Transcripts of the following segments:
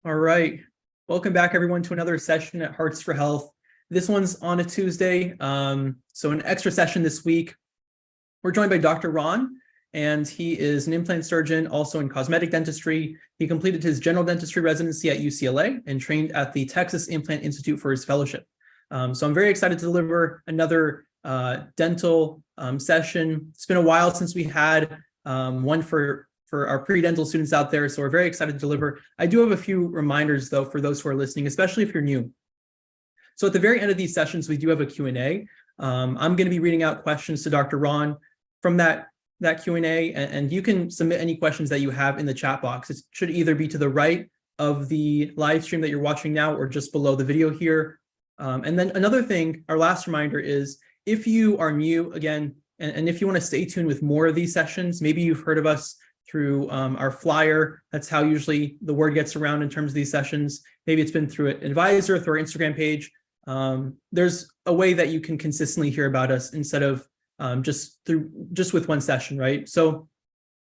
All right. Welcome back, everyone, to another session at Hearts for Health. This one's on a Tuesday, so an extra session this week. We're joined by Dr. Ron, and he is an implant surgeon, also in cosmetic dentistry. He completed his general dentistry residency at UCLA and trained at the Texas Implant Institute for his fellowship. So I'm very excited to deliver another dental session. It's been a while since we had one for our pre-dental students out there, so we're very excited to deliver. I do have a few reminders, though, for those who are listening, especially if you're new. So at the very end of these sessions, we do have a Q&A. I'm going to be reading out questions to Dr. Ron from that Q&A, and you can submit any questions that you have in the chat box. It should either be to the right of the live stream that you're watching now or just below the video here. And then another thing, our last reminder is, if you are new, again, and if you want to stay tuned with more of these sessions, maybe you've heard of us through our flyer. That's how usually the word gets around in terms of these sessions. Maybe it's been through an advisor, through our Instagram page. There's a way that you can consistently hear about us instead of just with one session, right? So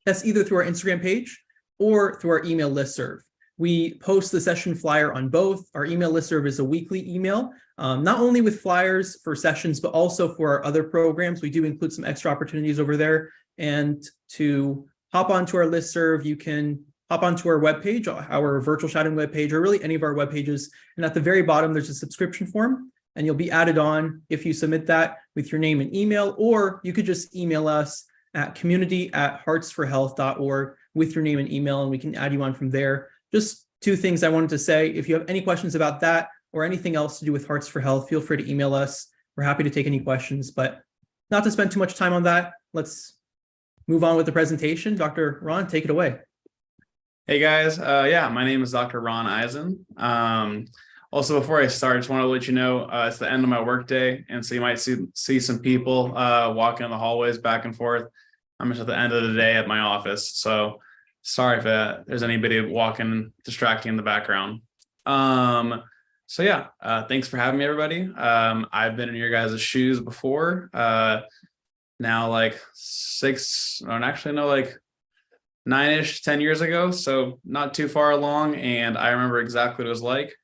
that's either through our Instagram page or through our email listserv. We post the session flyer on both. Our email listserv is a weekly email, not only with flyers for sessions, but also for our other programs. We do include some extra opportunities over there. And to hop onto our listserv, you can hop onto our webpage, our virtual shadowing webpage, or really any of our web pages. And at the very bottom, there's a subscription form, and you'll be added on if you submit that with your name and email, or you could just email us at community@heartsforhealth.org with your name and email, and we can add you on from there. Just two things I wanted to say. If you have any questions about that or anything else to do with Hearts for Health, feel free to email us. We're happy to take any questions, but not to spend too much time on that. Let's move on with the presentation. Dr. Ron, take it away. Hey guys, my name is Dr. Ron Ayzin. Also, before I start, I just want to let you know it's the end of my workday, and so you might see some people walking in the hallways back and forth. I'm just at the end of the day at my office, so sorry if there's anybody walking distracting in the background. Thanks for having me, everybody. I've been in your guys' shoes before. Now like 9-ish, 10 years ago, so not too far along, and I remember exactly what it was like.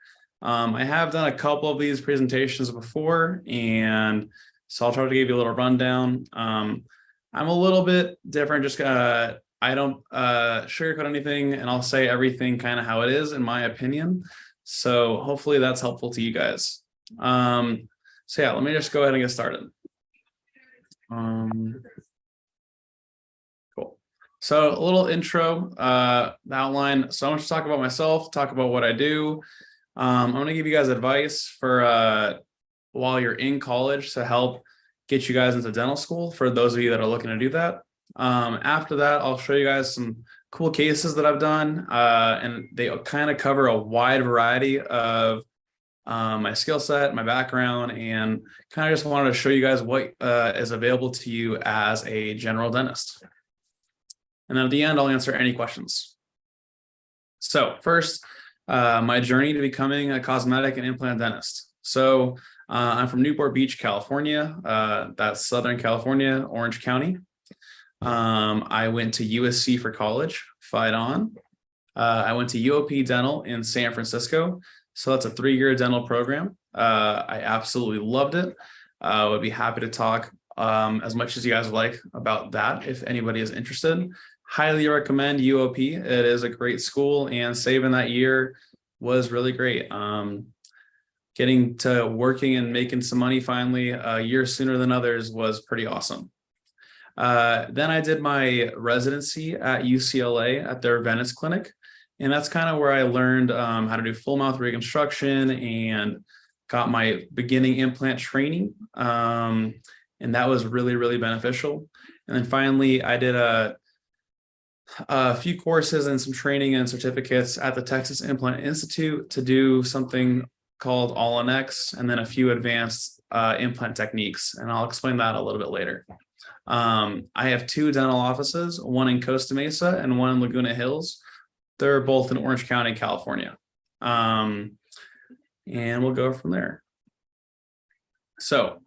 I have done a couple of these presentations before, and so I'll try to give you a little rundown. I'm a little bit different, just I don't sugarcoat anything, and I'll say everything kind of how it is, in my opinion. So hopefully that's helpful to you guys. Let me just go ahead and get started. Cool. So a little intro, the outline. So I'm going to talk about myself, talk about what I do. I'm going to give you guys advice for while you're in college to help get you guys into dental school, for those of you that are looking to do that. After that, I'll show you guys some cool cases that I've done, and they kind of cover a wide variety of my skill set, my background, and kind of just wanted to show you guys what is available to you as a general dentist. And then at the end, I'll answer any questions. So first, my journey to becoming a cosmetic and implant dentist. So I'm from Newport Beach, California. That's Southern California, Orange County. I went to USC for college, Fight On. I went to UOP Dental in San Francisco. So that's a 3-year dental program. I absolutely loved it. I would be happy to talk as much as you guys like about that if anybody is interested. Highly recommend UOP. It is a great school, and saving that year was really great. Getting to working and making some money finally a year sooner than others was pretty awesome. Then I did my residency at UCLA at their Venice clinic. And that's kind of where I learned how to do full mouth reconstruction and got my beginning implant training. And that was really, really beneficial. And then finally, I did a few courses and some training and certificates at the Texas Implant Institute to do something called All-on-X, and then a few advanced implant techniques. And I'll explain that a little bit later. I have 2 dental offices, one in Costa Mesa and one in Laguna Hills. They're both in Orange County, California. And we'll go from there. So,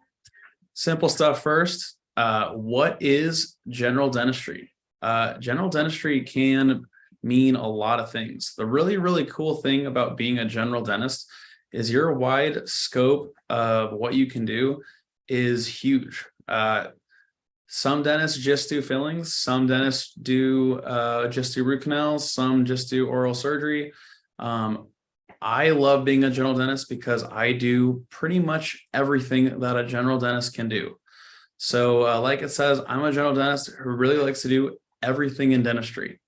simple stuff first. What is general dentistry? General dentistry can mean a lot of things. The really, really cool thing about being a general dentist is your wide scope of what you can do is huge. Some dentists just do fillings. Some dentists do just do root canals. Some just do oral surgery. I love being a general dentist because I do pretty much everything that a general dentist can do. So like it says, I'm a general dentist who really likes to do everything in dentistry.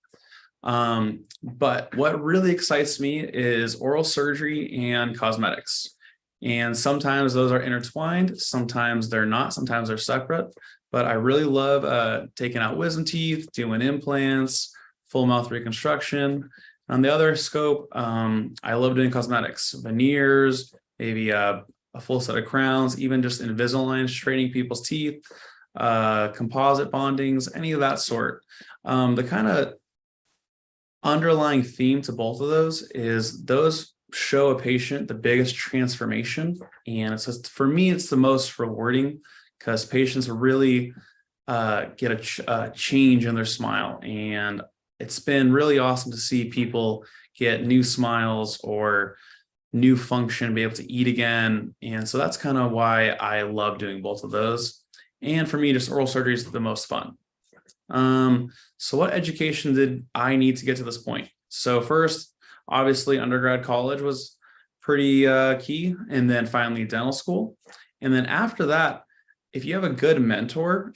But what really excites me is oral surgery and cosmetics. And sometimes those are intertwined. Sometimes they're not. Sometimes they're separate. But I really love taking out wisdom teeth, doing implants, full mouth reconstruction. On the other scope, I love doing cosmetics, veneers, maybe a full set of crowns, even just Invisalign, straightening people's teeth, composite bondings, any of that sort. The kind of underlying theme to both of those is those show a patient the biggest transformation. And it's just, for me, it's the most rewarding because patients really get a change in their smile. And it's been really awesome to see people get new smiles or new function, be able to eat again. And so that's kind of why I love doing both of those. And for me, just oral surgery is the most fun. So what education did I need to get to this point? So first, obviously, undergrad college was pretty key, and then finally dental school. And then after that, if you have a good mentor,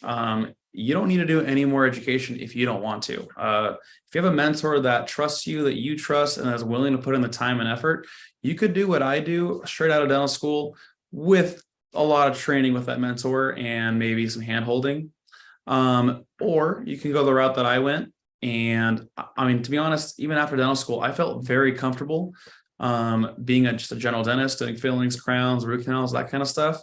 you don't need to do any more education if you don't want to. If you have a mentor that trusts you, that you trust, and is willing to put in the time and effort, you could do what I do straight out of dental school with a lot of training with that mentor and maybe some hand holding. Or you can go the route that I went. And I mean, to be honest, even after dental school, I felt very comfortable being just a general dentist, doing fillings, crowns, root canals, that kind of stuff.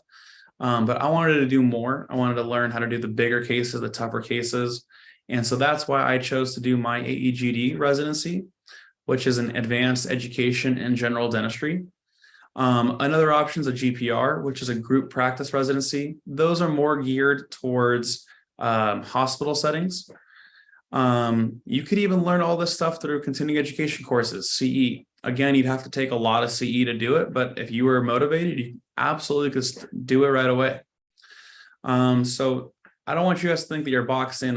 But I wanted to do more. I wanted to learn how to do the bigger cases, the tougher cases. And so that's why I chose to do my AEGD residency, which is an advanced education in general dentistry. Another option is a GPR, which is a group practice residency. Those are more geared towards hospital settings. You could even learn all this stuff through continuing education courses, CE. Again, you'd have to take a lot of CE to do it, but if you were motivated, you absolutely could do it right away. So I don't want you guys to think that you're boxed in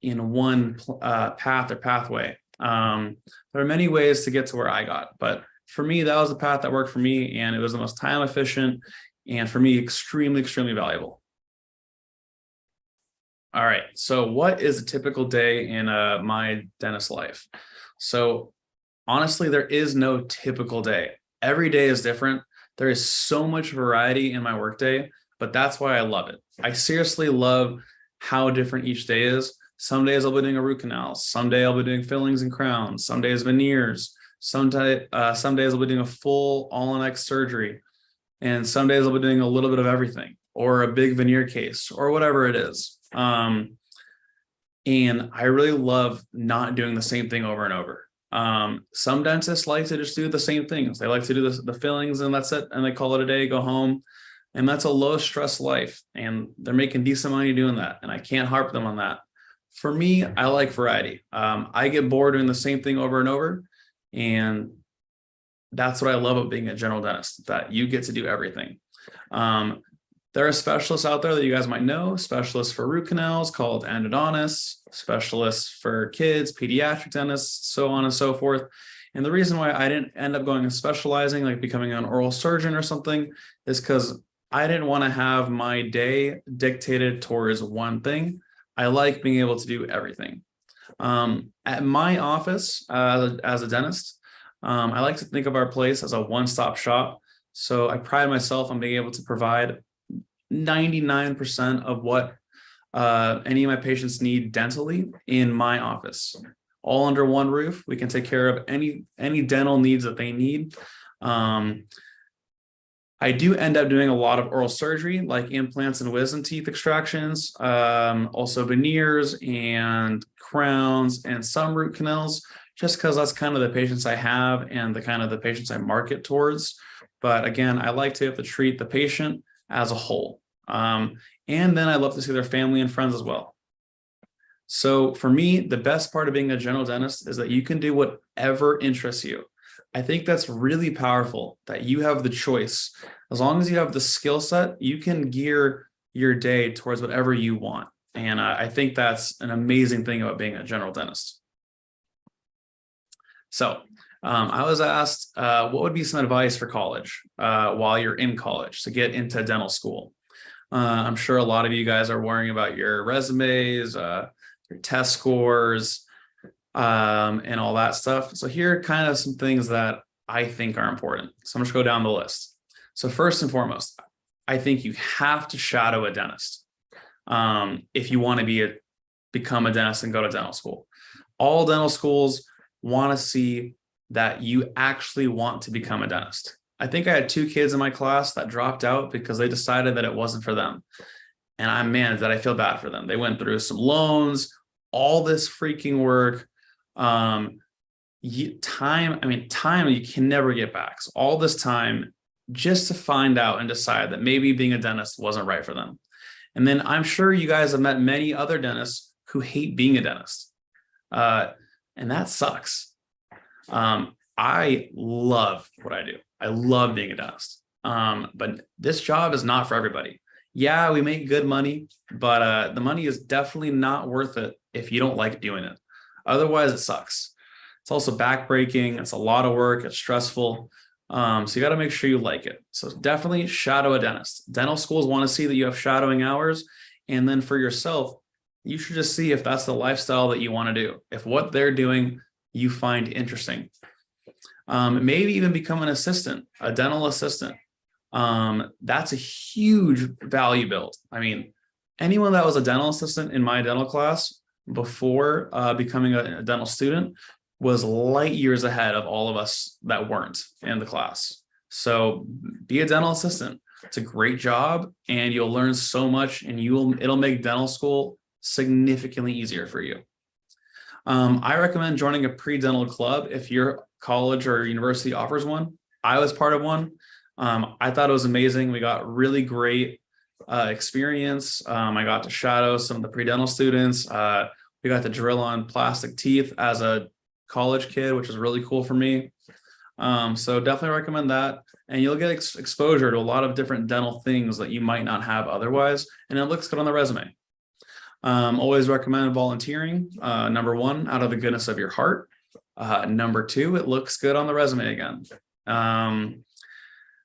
one path or pathway. There are many ways to get to where I got, but for me, that was the path that worked for me, and it was the most time efficient, and for me, extremely, extremely valuable. All right, so what is a typical day in my dentist life? So honestly, there is no typical day. Every day is different. There is so much variety in my workday, but that's why I love it. I seriously love how different each day is. Some days I'll be doing a root canal. Some day I'll be doing fillings and crowns. Some days veneers. Some days I'll be doing a full all-on-X surgery. And some days I'll be doing a little bit of everything, or a big veneer case, or whatever it is. And I really love not doing the same thing over and over. Some dentists like to just do the same things. They like to do the fillings and that's it. And they call it a day, go home. And that's a low stress life. And they're making decent money doing that. And I can't harp them on that. For me, I like variety. I get bored doing the same thing over and over. And that's what I love about being a general dentist, that you get to do everything. There are specialists out there that you guys might know, specialists for root canals called endodontists, specialists for kids, pediatric dentists, so on and so forth. And the reason why I didn't end up going and specializing, like becoming an oral surgeon or something, is because I didn't want to have my day dictated towards one thing. I like being able to do everything. At my office as a dentist, I like to think of our place as a one-stop shop. So I pride myself on being able to provide 99% of what any of my patients need dentally in my office, all under one roof. We can take care of any dental needs that they need. I do end up doing a lot of oral surgery, like implants and wisdom teeth extractions, also veneers and crowns and some root canals, just because that's kind of the patients I have and the kind of the patients I market towards. But again, I like to have to treat the patient as a whole. And then I love to see their family and friends as well. So for me, the best part of being a general dentist is that you can do whatever interests you. I think that's really powerful that you have the choice. As long as you have the skill set, you can gear your day towards whatever you want. And I think that's an amazing thing about being a general dentist. So I was asked, what would be some advice for college while you're in college to get into dental school? I'm sure a lot of you guys are worrying about your resumes, your test scores, and all that stuff. So here are kind of some things that I think are important. So I'm just go down the list. So first and foremost, I think you have to shadow a dentist if you want to become a dentist and go to dental school. All dental schools want to see that you actually want to become a dentist. I think I had 2 kids in my class that dropped out because they decided that it wasn't for them. And did I feel bad for them. They went through some loans, all this freaking work, time you can never get back. So all this time just to find out and decide that maybe being a dentist wasn't right for them. And then I'm sure you guys have met many other dentists who hate being a dentist. And that sucks. I love what I do. I love being a dentist. But this job is not for everybody. Yeah, we make good money, but the money is definitely not worth it if you don't like doing it. Otherwise, it sucks. It's also backbreaking. It's a lot of work. It's stressful. So you got to make sure you like it. So definitely shadow a dentist. Dental schools want to see that you have shadowing hours. And then for yourself, you should just see if that's the lifestyle that you want to do. If what they're doing you find interesting. Maybe even become an assistant, a dental assistant. That's a huge value build. I mean, anyone that was a dental assistant in my dental class before becoming a dental student was light years ahead of all of us that weren't in the class. So be a dental assistant. It's a great job and you'll learn so much and it'll make dental school significantly easier for you. I recommend joining a pre-dental club if your college or university offers one. I was part of one. I thought it was amazing. We got really great experience. I got to shadow some of the pre-dental students. We got to drill on plastic teeth as a college kid, which is really cool for me. So definitely recommend that. And you'll get exposure to a lot of different dental things that you might not have otherwise. And it looks good on the resume. Always recommend volunteering. Number 1, out of the goodness of your heart. Number 2, it looks good on the resume again.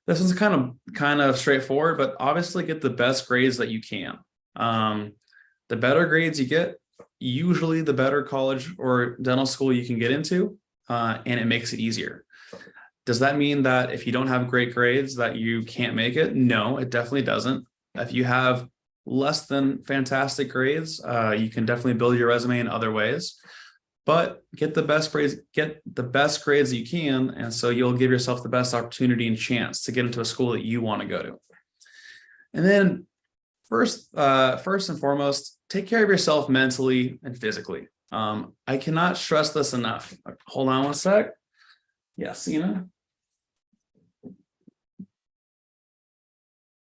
This is kind of straightforward, but obviously get the best grades that you can. The better grades you get, usually the better college or dental school you can get into, and it makes it easier. Does that mean that if you don't have great grades that you can't make it? No, it definitely doesn't. If you have less than fantastic grades, you can definitely build your resume in other ways, but get the best grades you can. And so you'll give yourself the best opportunity and chance to get into a school that you want to go to. And then first and foremost, take care of yourself mentally and physically. I cannot stress this enough. Hold on one sec. Yeah, Sina.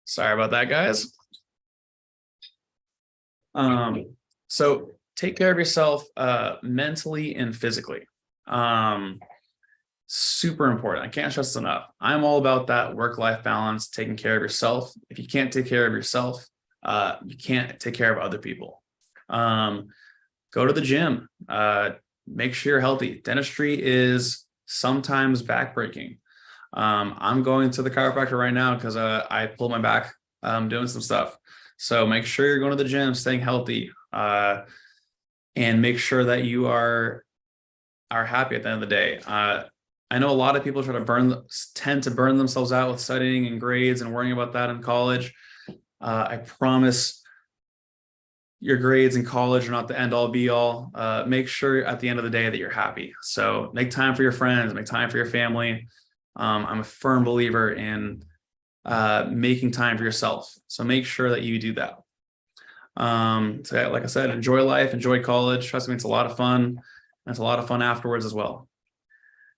Sorry about that, guys. So take care of yourself mentally and physically. Super important. I can't stress this enough. I'm all about that work-life balance, taking care of yourself. If you can't take care of yourself, you can't take care of other people. Go to the gym. Make sure you're healthy. Dentistry is sometimes backbreaking. I'm going to the chiropractor right now because I pulled my back doing some stuff. So make sure you're going to the gym, staying healthy, and make sure that you are happy at the end of the day. I know a lot of people tend to burn themselves out with studying and grades and worrying about that in college. I promise your grades in college are not the end all be all. Make sure at the end of the day that you're happy. So make time for your friends, make time for your family. I'm a firm believer in making time for yourself. So make sure that you do that. So like I said, enjoy life, enjoy college. Trust me, it's a lot of fun. And it's a lot of fun afterwards as well.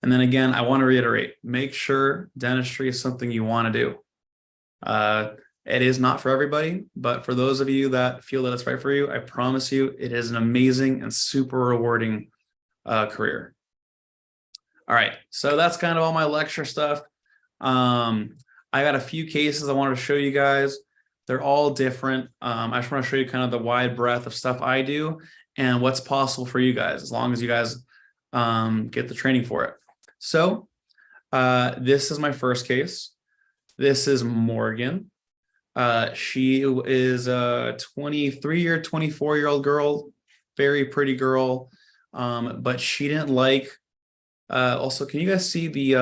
And then again, I want to reiterate, make sure dentistry is something you want to do. It is not for everybody, but for those of you that feel that it's right for you, I promise you it is an amazing and super rewarding career. All right, so that's kind of all my lecture stuff. I got a few cases I wanted to show you guys. They're all different. I just want to show you kind of the wide breadth of stuff I do and what's possible for you guys, as long as you guys get the training for it. So this is my first case. This is Morgan. She is a 23 or 24-year-old girl, very pretty girl, but she didn't like, also, can you guys see the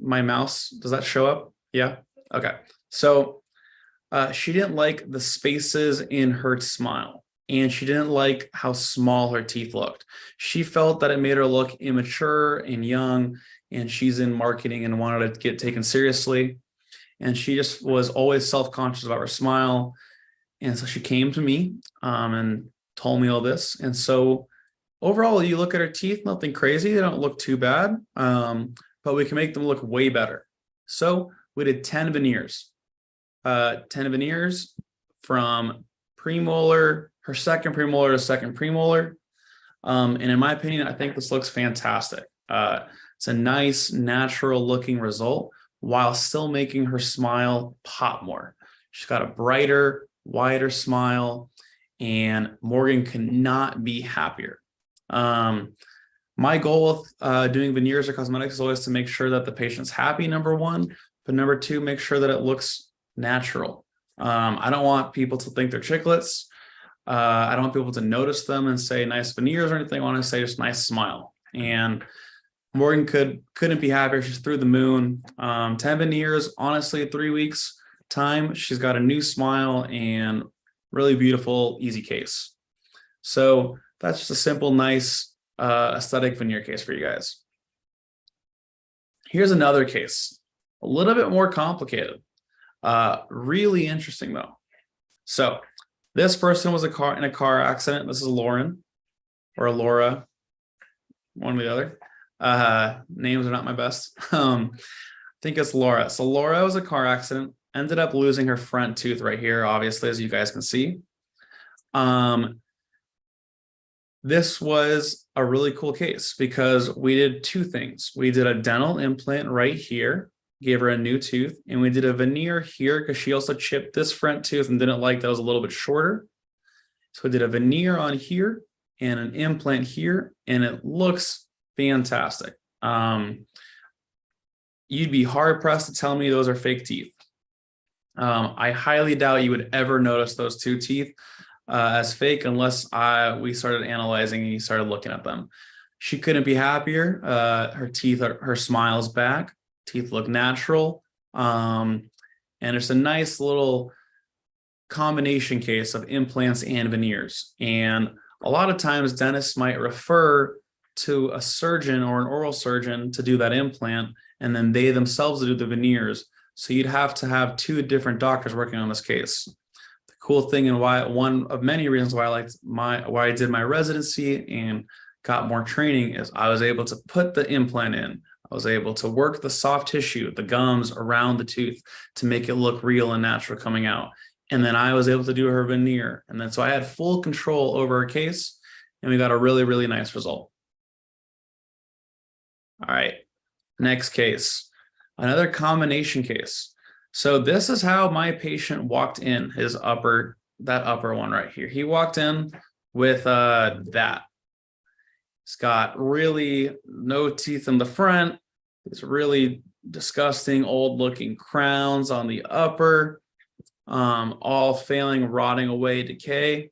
my mouse? Does that show up? Yeah. Okay. So she didn't like the spaces in her smile, and she didn't like how small her teeth looked. She felt that it made her look immature and young, and she's in marketing and wanted to get taken seriously. And she just was always self-conscious about her smile. And so she came to me and told me all this. And so overall, you look at her teeth, nothing crazy. They don't look too bad, but we can make them look way better. So we did 10 veneers. 10 veneers from premolar, her second premolar to second premolar. And in my opinion, I think this looks fantastic. It's a nice, natural looking result while still making her smile pop more. She's got a brighter, wider smile, and Morgan could not be happier. My goal with doing veneers or cosmetics is always to make sure that the patient's happy, number one, but number two, make sure that it looks natural. I don't want people to think they're chiclets. I don't want people to notice them and say nice veneers or anything. I want to say just nice smile. And Morgan couldn't be happier. She's through the moon. 10 veneers, honestly, 3 weeks time. She's got a new smile and really beautiful, easy case. So that's just a simple, nice aesthetic veneer case for you guys. Here's another case, a little bit more complicated. Really interesting though. So this person was in a car accident. This is Lauren or Laura, one or the other. Names are not my best. I think it's Laura. So Laura was a car accident, ended up losing her front tooth right here, obviously, as you guys can see. This was a really cool case because we did two things. We did a dental implant right here, gave her a new tooth, and we did a veneer here because she also chipped this front tooth and didn't like that it was a little bit shorter. So we did a veneer on here and an implant here, and it looks fantastic. You'd be hard pressed to tell me those are fake teeth. I highly doubt you would ever notice those two teeth as fake unless we started analyzing and you started looking at them. She couldn't be happier. Her teeth, her smile's back. Teeth look natural. And it's a nice little combination case of implants and veneers. And a lot of times dentists might refer to a surgeon or an oral surgeon to do that implant, and then they themselves do the veneers. So you'd have to have two different doctors working on this case. The cool thing, and one of many reasons why I did my residency and got more training, is I was able to put the implant in. I was able to work the soft tissue, the gums around the tooth to make it look real and natural coming out. And then I was able to do her veneer. And then so I had full control over her case, and we got a really, really nice result. All right, next case, another combination case. So this is how my patient walked in, that upper one right here. He walked in with that. He's got really no teeth in the front. It's really disgusting, old looking crowns on the upper, all failing, rotting away, decay.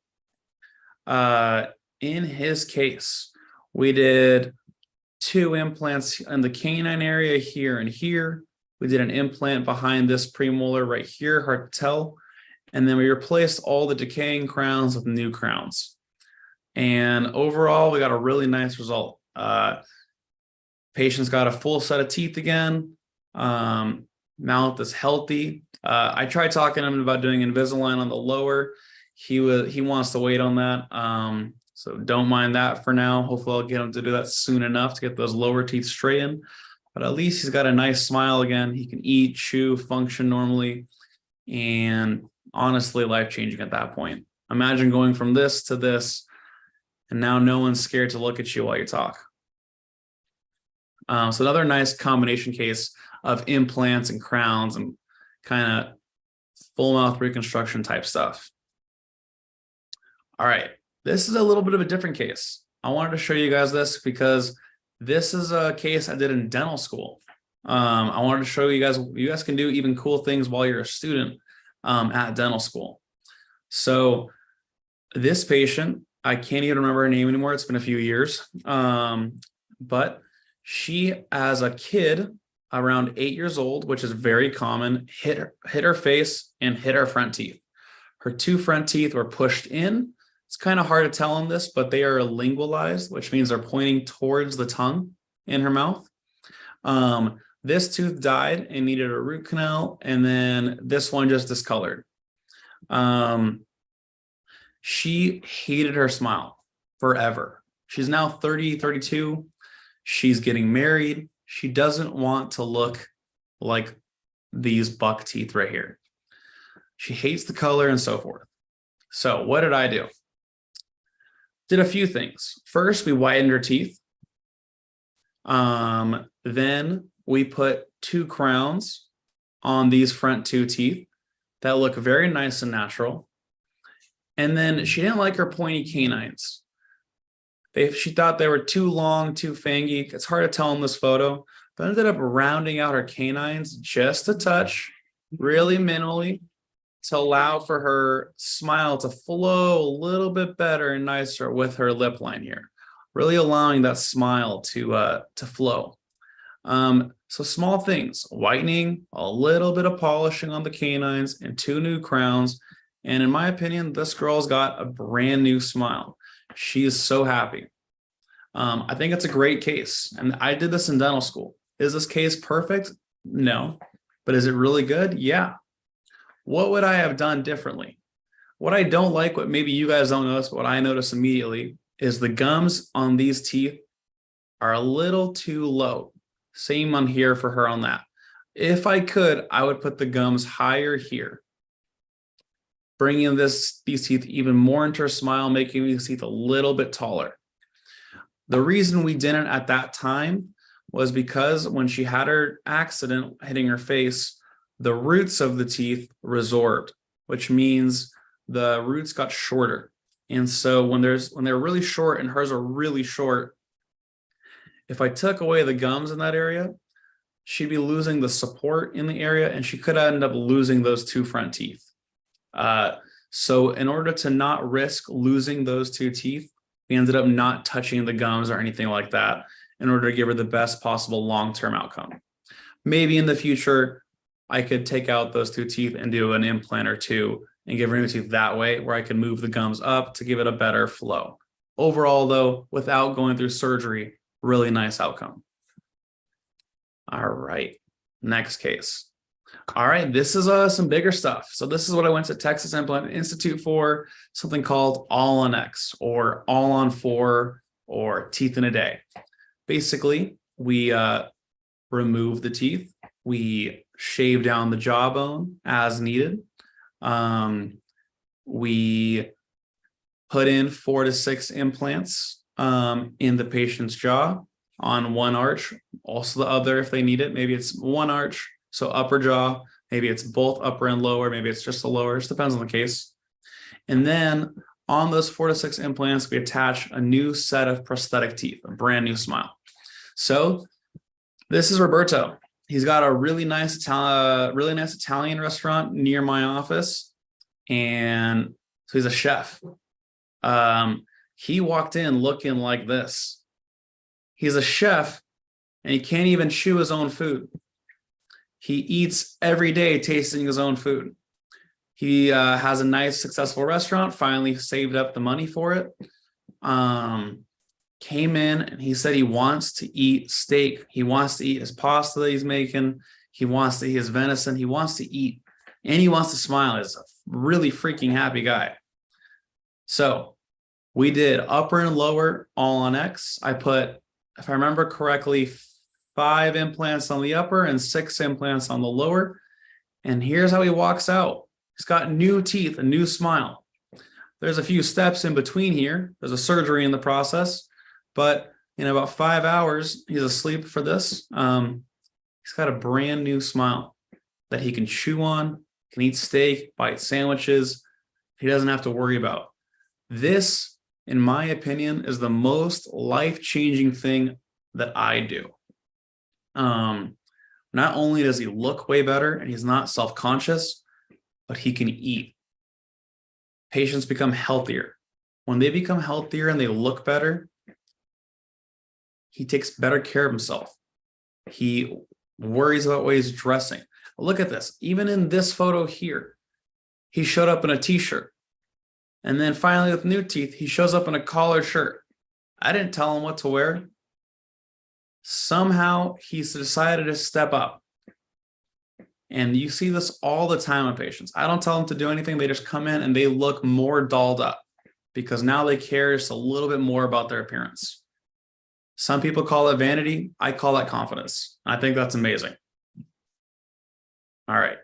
In his case, we did 2 implants in the canine area here and here. We did an implant behind this premolar right here, hard to tell. And then we replaced all the decaying crowns with new crowns. And overall, we got a really nice result. Patient's got a full set of teeth again. Mouth is healthy. I tried talking to him about doing Invisalign on the lower. He wants to wait on that. So don't mind that for now. Hopefully I'll get him to do that soon enough to get those lower teeth straightened. But at least he's got a nice smile again. He can eat, chew, function normally. and honestly life-changing at that point. Imagine going from this to this, and now no one's scared to look at you while you talk. So another nice combination case of implants and crowns and kind of full mouth reconstruction type stuff. All right, this is a little bit of a different case. I wanted to show you guys this because this is a case I did in dental school. I wanted to show you guys can do even cool things while you're a student at dental school. So this patient, I can't even remember her name anymore. It's been a few years. But she, as a kid, around 8 years old, which is very common, hit her face and hit her front teeth. Her two front teeth were pushed in. It's kind of hard to tell on this, but they are lingualized, which means they're pointing towards the tongue in her mouth. This tooth died and needed a root canal, and then this one just discolored. She hated her smile forever. She's now 30, 32. She's getting married. She doesn't want to look like these buck teeth right here. She hates the color and so forth. So what did I do? Did a few things. First, we whitened her teeth. Then we put 2 crowns on these front 2 teeth that look very nice and natural. And then she didn't like her pointy canines. She thought they were too long, too fangy. It's hard to tell in this photo, but ended up rounding out her canines just a touch, really minimally, to allow for her smile to flow a little bit better and nicer with her lip line here, really allowing that smile to flow. So small things, whitening, a little bit of polishing on the canines, and 2 new crowns. And in my opinion, this girl's got a brand new smile. She is so happy. I think it's a great case. And I did this in dental school. Is this case perfect? No. But is it really good? Yeah. What would I have done differently? What I don't like, what maybe you guys don't notice, but what I notice immediately is the gums on these teeth are a little too low. Same on here for her on that. If I could, I would put the gums higher here, bringing these teeth even more into her smile, making these teeth a little bit taller. The reason we didn't at that time was because when she had her accident hitting her face, the roots of the teeth resorbed, which means the roots got shorter. And so when they're really short and hers are really short, if I took away the gums in that area, she'd be losing the support in the area, and she could end up losing those 2 front teeth. So in order to not risk losing those 2 teeth, we ended up not touching the gums or anything like that in order to give her the best possible long-term outcome. Maybe in the future, I could take out those 2 teeth and do an implant or 2 and give her new teeth that way, where I can move the gums up to give it a better flow. Overall, though, without going through surgery, really nice outcome. All right, next case. All right, this is some bigger stuff. So this is what I went to Texas Implant Institute for, something called All on X or All on 4 or Teeth in a Day. Basically, we remove the teeth. We shave down the jawbone as needed. We put in 4 to 6 implants in the patient's jaw on one arch, also the other if they need it. Maybe it's one arch, so upper jaw, maybe it's both upper and lower, maybe it's just the lower, it just depends on the case. And then on those 4 to 6 implants, we attach a new set of prosthetic teeth, a brand new smile. So this is Roberto. He's got a really nice Italian restaurant near my office. And so he's a chef. He walked in looking like this. He's a chef and he can't even chew his own food. He eats every day tasting his own food. He has a nice, successful restaurant, finally saved up the money for it. Came in and he said he wants to eat steak. He wants to eat his pasta that he's making. He wants to eat his venison. He wants to eat and he wants to smile. He's a really freaking happy guy. So we did upper and lower all on X. I put, if I remember correctly, 5 implants on the upper and 6 implants on the lower. And here's how he walks out. He's got new teeth, a new smile. There's a few steps in between here. There's a surgery in the process, but in about 5 hours, he's asleep for this. He's got a brand new smile that he can chew on, can eat steak, bite sandwiches. He doesn't have to worry about. This, in my opinion, is the most life-changing thing that I do. Not only does he look way better and he's not self-conscious, but he can eat. Patients become healthier. When they become healthier and they look better, he takes better care of himself. He worries about what he's dressing. Look at this. Even in this photo here, he showed up in a t-shirt. And then finally with new teeth, he shows up in a collared shirt. I didn't tell him what to wear. Somehow he's decided to step up. And you see this all the time on patients. I don't tell them to do anything. They just come in and they look more dolled up because now they care just a little bit more about their appearance. Some people call it vanity. I call that confidence. I think that's amazing. All right.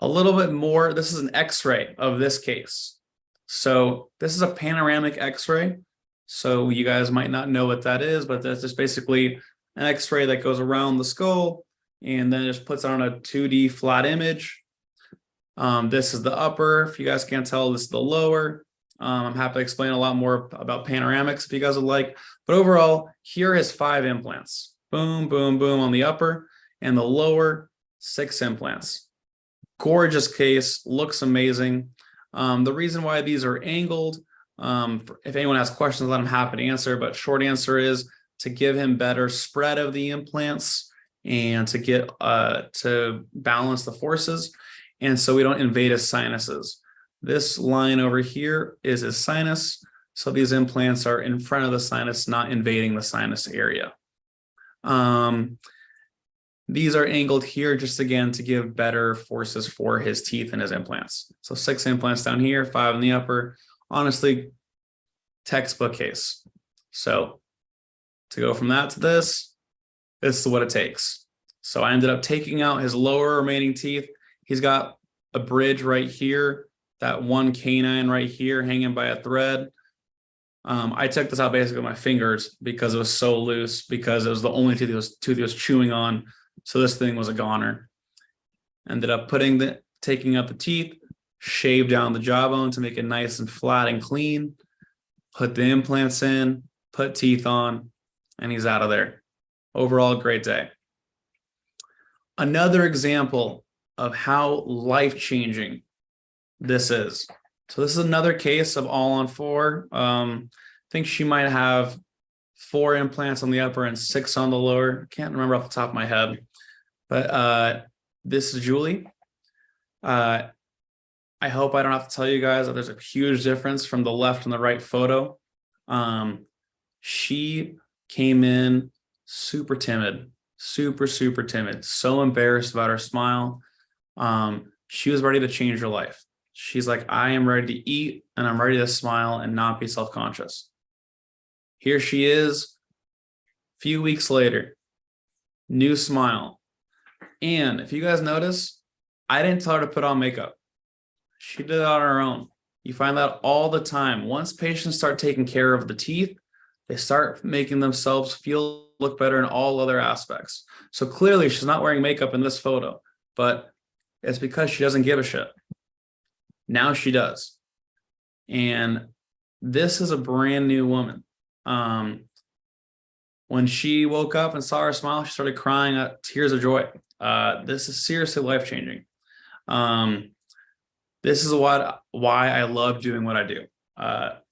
A little bit more. This is an X-ray of this case. So this is a panoramic X-ray. So you guys might not know what that is, but that's just basically an X-ray that goes around the skull and then just puts it on a 2D flat image. This is the upper. If you guys can't tell, this is the lower. I'm happy to explain a lot more about panoramics if you guys would like. But overall, here are his 5 implants. Boom, boom, boom on the upper, and the lower 6 implants. Gorgeous case, looks amazing. The reason why these are angled, if anyone has questions, I'm happy to answer, but short answer is to give him better spread of the implants and to get to balance the forces, and so we don't invade his sinuses. This line over here is his sinus, so these implants are in front of the sinus, not invading the sinus area. These are angled here just again to give better forces for his teeth and his implants. So 6 implants down here, 5 in the upper. Honestly, textbook case. So to go from that to this is what it takes. So I ended up taking out his lower remaining teeth. He's got a bridge right here, that one canine right here hanging by a thread. I took this out basically with my fingers because it was so loose, because it was the only tooth he was chewing on. So this thing was a goner. Ended up taking out the teeth, shaved down the jawbone to make it nice and flat and clean, put the implants in, put teeth on, and he's out of there. Overall, great day. Another example of how life-changing this is. So this is another case of all on 4. I think she might have 4 implants on the upper and 6 on the lower. Can't remember off the top of my head, but this is Julie. I hope I don't have to tell you guys that there's a huge difference from the left and the right photo. She came in super timid, super timid, so embarrassed about her smile. She was ready to change her life. She's like, I am ready to eat and I'm ready to smile and not be self-conscious. Here she is, a few weeks later, new smile. And if you guys notice, I didn't tell her to put on makeup. She did it on her own. You find that all the time. Once patients start taking care of the teeth, they start making themselves look better in all other aspects. So clearly she's not wearing makeup in this photo, but it's because she doesn't give a shit. Now she does. And this is a brand new woman. When she woke up and saw her smile, she started crying at tears of joy. This is seriously life-changing. This is why I love doing what I do.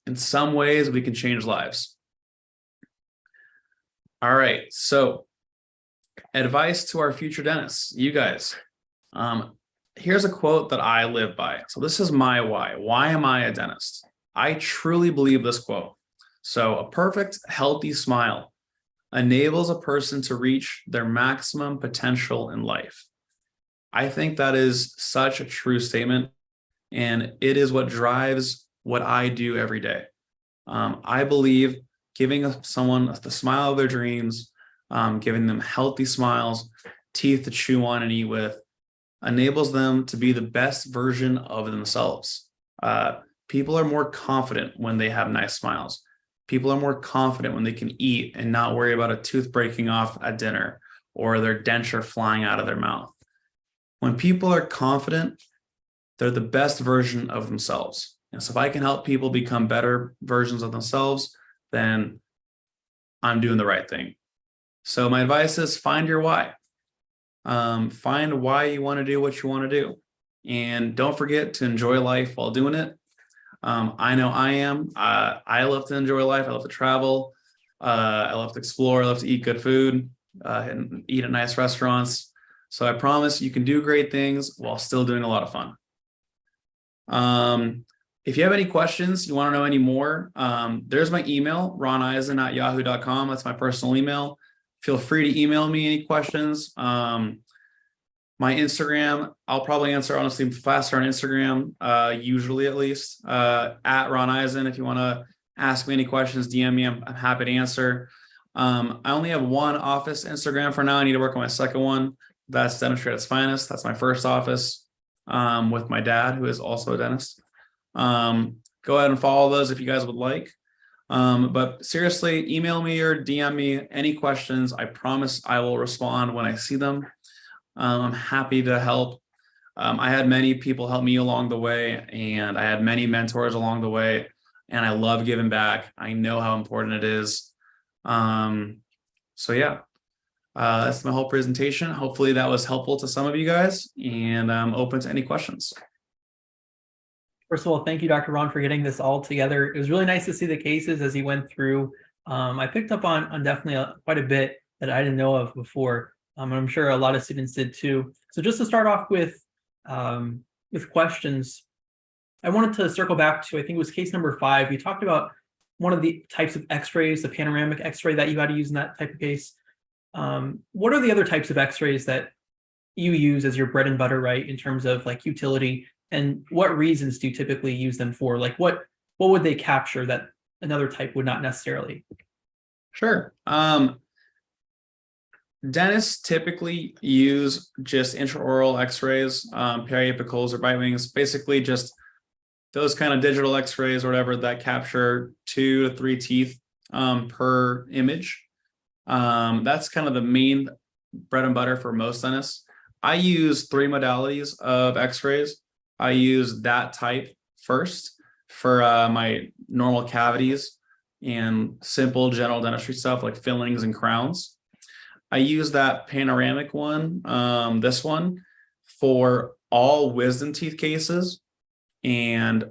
In some ways, we can change lives. All right, so advice to our future dentists, you guys. Here's a quote that I live by. So this is my why. Why am I a dentist? I truly believe this quote. So a perfect, healthy smile enables a person to reach their maximum potential in life. I think that is such a true statement, and it is what drives what I do every day. I believe giving someone the smile of their dreams, giving them healthy smiles, teeth to chew on and eat with, enables them to be the best version of themselves. People are more confident when they have nice smiles. People are more confident when they can eat and not worry about a tooth breaking off at dinner or their denture flying out of their mouth. When people are confident, they're the best version of themselves. And so if I can help people become better versions of themselves, then I'm doing the right thing. So my advice is find your why. Find why you want to do what you want to do. And don't forget to enjoy life while doing it. I know I am. I love to enjoy life. I love to travel. I love to explore. I love to eat good food and eat at nice restaurants. So I promise you can do great things while still doing a lot of fun. If you have any questions, you want to know any more, there's my email, ronayzin@yahoo.com. That's my personal email. Feel free to email me any questions. My Instagram, I'll probably answer honestly faster on Instagram, usually at least, at Ron Ayzin. If you want to ask me any questions, DM me. I'm happy to answer. I only have one office Instagram for now. I need to work on my second one. That's Dentistry at its Finest. That's my first office with my dad, who is also a dentist. Go ahead and follow those if you guys would like. But seriously, email me or DM me any questions. I promise I will respond when I see them. I'm happy to help. I had many people help me along the way, and I had many mentors along the way, and I love giving back. I know how important it is. So yeah, that's my whole presentation. Hopefully that was helpful to some of you guys, and I'm open to any questions. First of all, thank you, Dr. Ron, for getting this all together. It was really nice to see the cases as he went through. I picked up on definitely quite a bit that I didn't know of before. And I'm sure a lot of students did too. So just to start off with questions, I wanted to circle back to, I think it was case number 5. You talked about one of the types of X-rays, the Panoramic Xray that you had to use in that type of case. What are the other types of X-rays that you use as your bread and butter, right, in terms of like utility? And what reasons do you typically use them for? Like what would they capture that another type would not necessarily? Sure. Dentists typically use just intraoral X-rays, periapicals or bite wings, basically just those kind of digital X-rays or whatever that capture 2 to 3 teeth per image. That's kind of the main bread and butter for most dentists. I use 3 modalities of X-rays. I use that type first for my normal cavities and simple general dentistry stuff like fillings and crowns. I use that panoramic one, this one, for all wisdom teeth cases and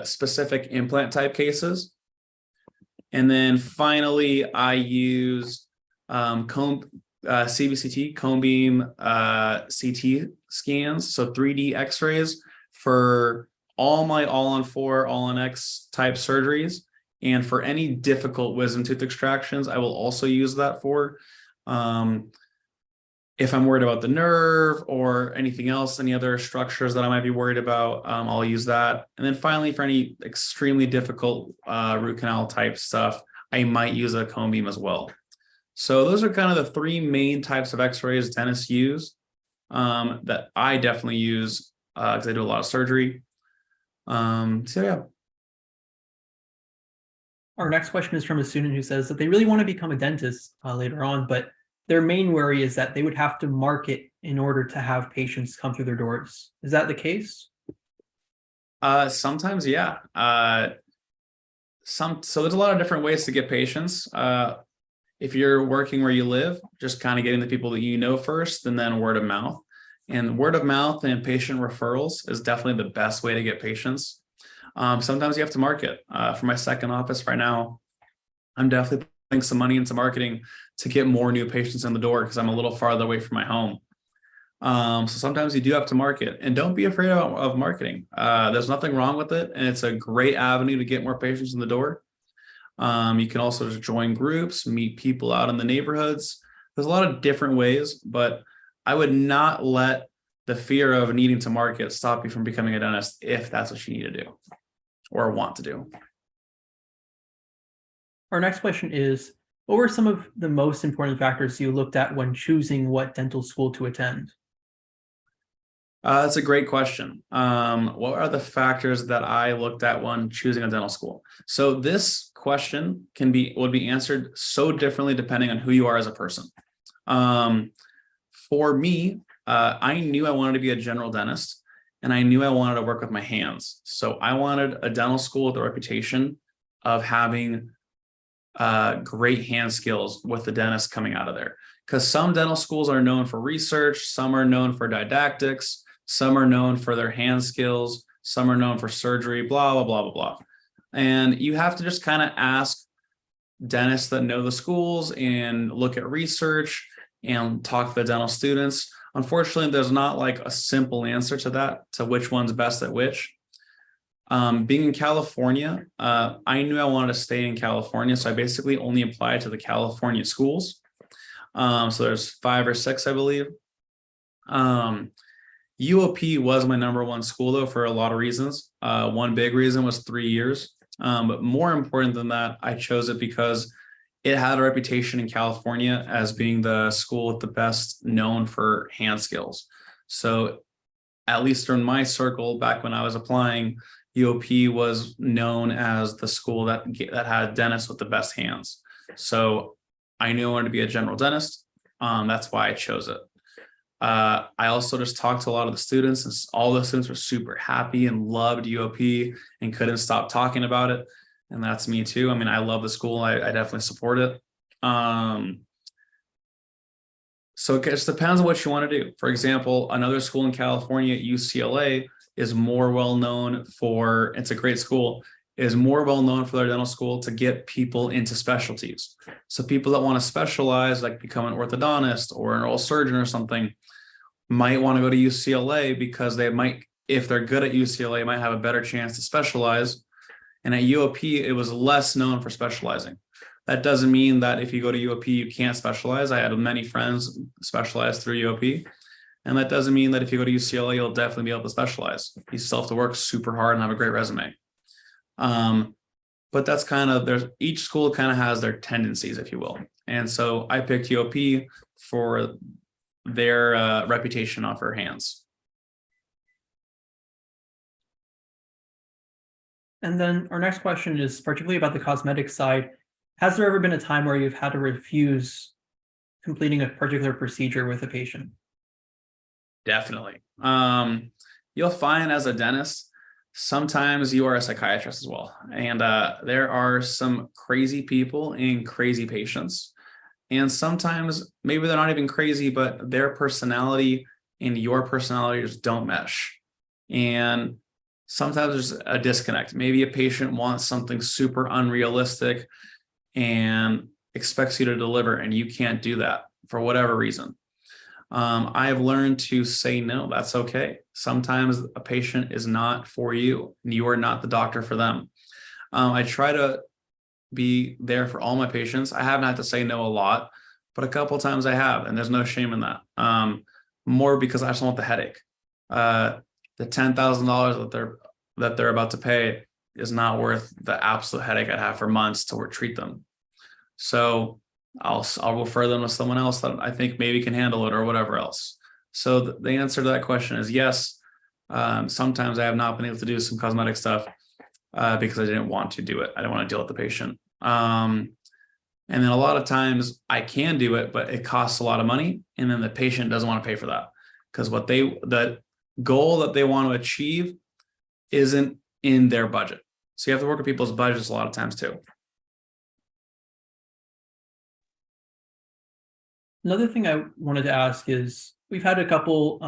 specific implant type cases. And then finally, I use CBCT, cone beam CT scans, so 3D X-rays for all my all-on-4, all-on-X type surgeries. And for any difficult wisdom tooth extractions, I will also use that for. If I'm worried about the nerve or anything else, any other structures that I might be worried about, I'll use that. And then finally, for any extremely difficult root canal type stuff, I might use a cone beam as well. So those are kind of the 3 main types of X-rays dentists use that I definitely use because I do a lot of surgery. So yeah. Our next question is from a student who says that they really want to become a dentist later on, but their main worry is that they would have to market in order to have patients come through their doors. Is that the case? Sometimes, yeah. So there's a lot of different ways to get patients. If you're working where you live, just kind of getting the people that you know first, and then word of mouth. And word of mouth and patient referrals is definitely the best way to get patients. Sometimes you have to market. For my second office right now, I'm definitely putting some money into marketing to get more new patients in the door because I'm a little farther away from my home. So sometimes you do have to market, and don't be afraid of marketing. There's nothing wrong with it, and it's a great avenue to get more patients in the door. You can also just join groups, meet people out in the neighborhoods. There's a lot of different ways, but I would not let the fear of needing to market stop you from becoming a dentist if that's what you need to do or want to do. Our next question is, what were some of the most important factors you looked at when choosing what dental school to attend? That's a great question. What are the factors that I looked at when choosing a dental school? So this question would be answered so differently depending on who you are as a person. For me, I knew I wanted to be a general dentist, and I knew I wanted to work with my hands. So I wanted a dental school with a reputation of having great hand skills with the dentist coming out of there. Because some dental schools are known for research, some are known for didactics, some are known for their hand skills, some are known for surgery, blah, blah, blah, blah, blah. And you have to just kind of ask dentists that know the schools and look at research and talk to the dental students. Unfortunately, there's not like a simple answer to that, to which one's best at which. Being in California, I knew I wanted to stay in California, so I basically only applied to the California schools. So there's 5 or 6, I believe. UOP was my number one school, though, for a lot of reasons. One big reason was 3 years. But more important than that, I chose it because it had a reputation in California as being the school with the best known for hand skills. So at least in my circle, back when I was applying, UOP was known as the school that had dentists with the best hands. So I knew I wanted to be a general dentist. That's why I chose it. I also just talked to a lot of the students, and all the students were super happy and loved UOP and couldn't stop talking about it. And that's me too. I mean, I love the school. I definitely support it. So it just depends on what you want to do. For example, another school in California, UCLA, is more well known for, it's a great school, is more well known for their dental school to get people into specialties. So people that want to specialize, like become an orthodontist or an oral surgeon or something, might want to go to UCLA because they might, if they're good at UCLA, might have a better chance to specialize. And at UOP, it was less known for specializing. That doesn't mean that if you go to UOP, you can't specialize. I had many friends specialize through UOP. And that doesn't mean that if you go to UCLA, you'll definitely be able to specialize. You still have to work super hard and have a great resume. But that's kind of, there's each school kind of has their tendencies, if you will. And so I picked UOP for their reputation off her hands. And then our next question is particularly about the cosmetic side. Has there ever been a time where you've had to refuse completing a particular procedure with a patient? Definitely. You'll find as a dentist, sometimes you are a psychiatrist as well. And there are some crazy people and crazy patients. And sometimes maybe they're not even crazy, but their personality and your personality just don't mesh. And sometimes there's a disconnect. Maybe a patient wants something super unrealistic and expects you to deliver, and you can't do that for whatever reason. I've learned to say no. That's okay. Sometimes a patient is not for you, and you are not the doctor for them. I try to be there for all my patients. I haven't had to say no a lot, but a couple of times I have, and there's no shame in that. More because I just don't want the headache. The $10,000 that they're about to pay is not worth the absolute headache I'd have for months to treat them. So I'll refer them to someone else that I think maybe can handle it or whatever else. So the answer to that question is yes. Sometimes I have not been able to do some cosmetic stuff because I didn't want to do it. I didn't want to deal with the patient. And then a lot of times I can do it, but it costs a lot of money. And then the patient doesn't want to pay for that because the goal that they want to achieve isn't in their budget. So you have to work with people's budgets a lot of times too. Another thing I wanted to ask is we've had a couple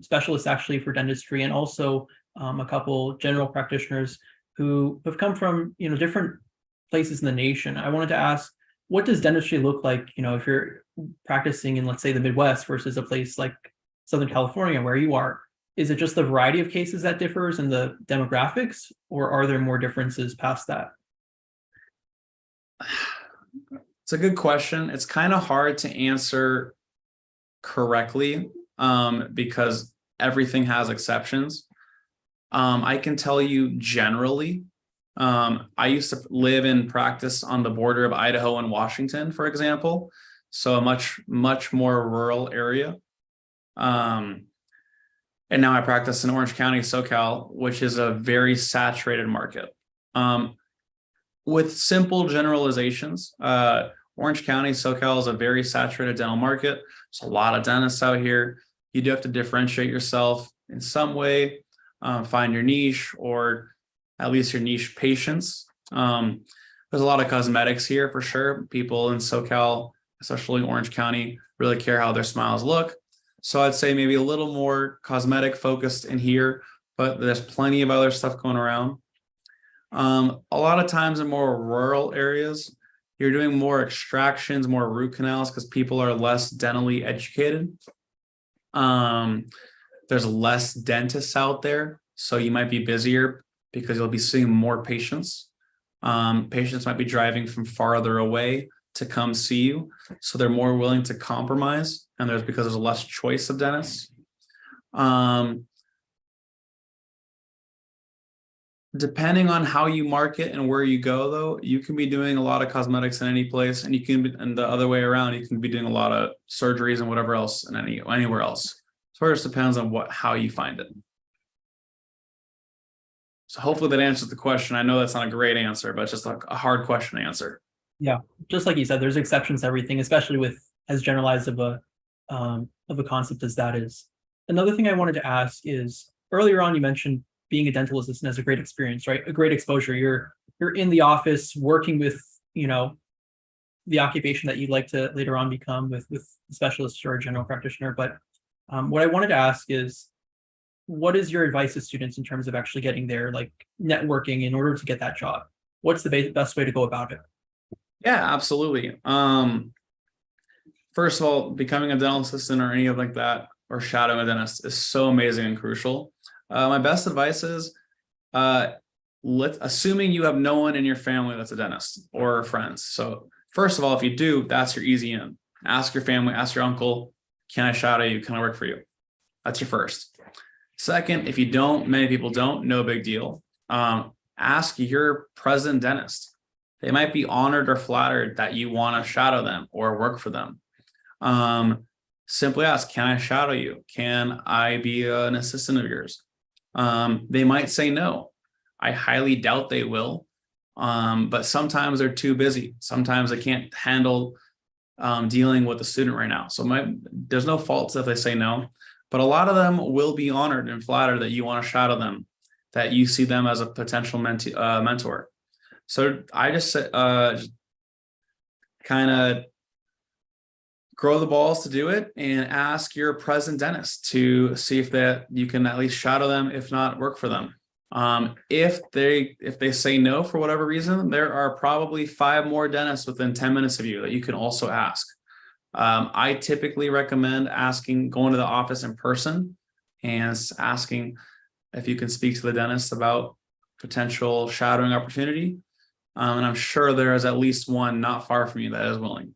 specialists actually for dentistry, and also a couple general practitioners who have come from different places in the nation. I wanted to ask, what does dentistry look like, if you're practicing in, let's say, the Midwest versus a place like Southern California where you are? Is it just the variety of cases that differs and the demographics, or are there more differences past that? It's a good question. It's kind of hard to answer correctly because everything has exceptions. I can tell you generally, I used to live in practice on the border of Idaho and Washington, for example. So a much more rural area. And now I practice in Orange County, SoCal, which is a very saturated market. With simple generalizations, Orange County, SoCal is a very saturated dental market. There's a lot of dentists out here. You do have to differentiate yourself in some way, find your niche, or at least your niche patients. There's a lot of cosmetics here for sure. People in SoCal, especially Orange County, really care how their smiles look. So I'd say maybe a little more cosmetic focused in here, but there's plenty of other stuff going around. A lot of times in more rural areas, you're doing more extractions, more root canals, because people are less dentally educated. There's less dentists out there, so you might be busier because you'll be seeing more patients. Patients might be driving from farther away to come see you, so they're more willing to compromise, and because there's less choice of dentists. Depending on how you market and where you go, though, you can be doing a lot of cosmetics in any place, and you can be, and the other way around, you can be doing a lot of surgeries and whatever else and anywhere else. So it just depends on how you find it. So hopefully that answers the question. I know that's not a great answer, but it's just like a hard question to answer. Yeah, just like you said, there's exceptions to everything, especially with as generalized of a concept as that is. Another thing I wanted to ask is, earlier on you mentioned being a dental assistant is a great experience, right? A great exposure. You're in the office working with, the occupation that you'd like to later on become with a specialist or a general practitioner. But what I wanted to ask is, what is your advice to students in terms of actually getting there, like networking in order to get that job? What's the best way to go about it? Yeah, absolutely. First of all, becoming a dental assistant or any of like that, or shadowing a dentist, is so amazing and crucial. My best advice is, assuming you have no one in your family that's a dentist or friends. So first of all, if you do, that's your easy in. Ask your family, ask your uncle, can I shadow you? Can I work for you? That's your first. Second, if you don't, many people don't, no big deal. Ask your present dentist. They might be honored or flattered that you want to shadow them or work for them. Simply ask, can I shadow you? Can I be an assistant of yours? They might say no. I highly doubt they will. But sometimes they're too busy. Sometimes they can't handle dealing with the student right now. So there's no fault if they say no, but a lot of them will be honored and flattered that you want to shadow them, that you see them as a potential mentor. So I just kind of grow the balls to do it and ask your present dentist to see if you can at least shadow them, if not work for them. If they say no for whatever reason, there are probably 5 more dentists within 10 minutes of you that you can also ask. I typically recommend going to the office in person and asking if you can speak to the dentist about potential shadowing opportunity. And I'm sure there is at least one not far from you that is willing.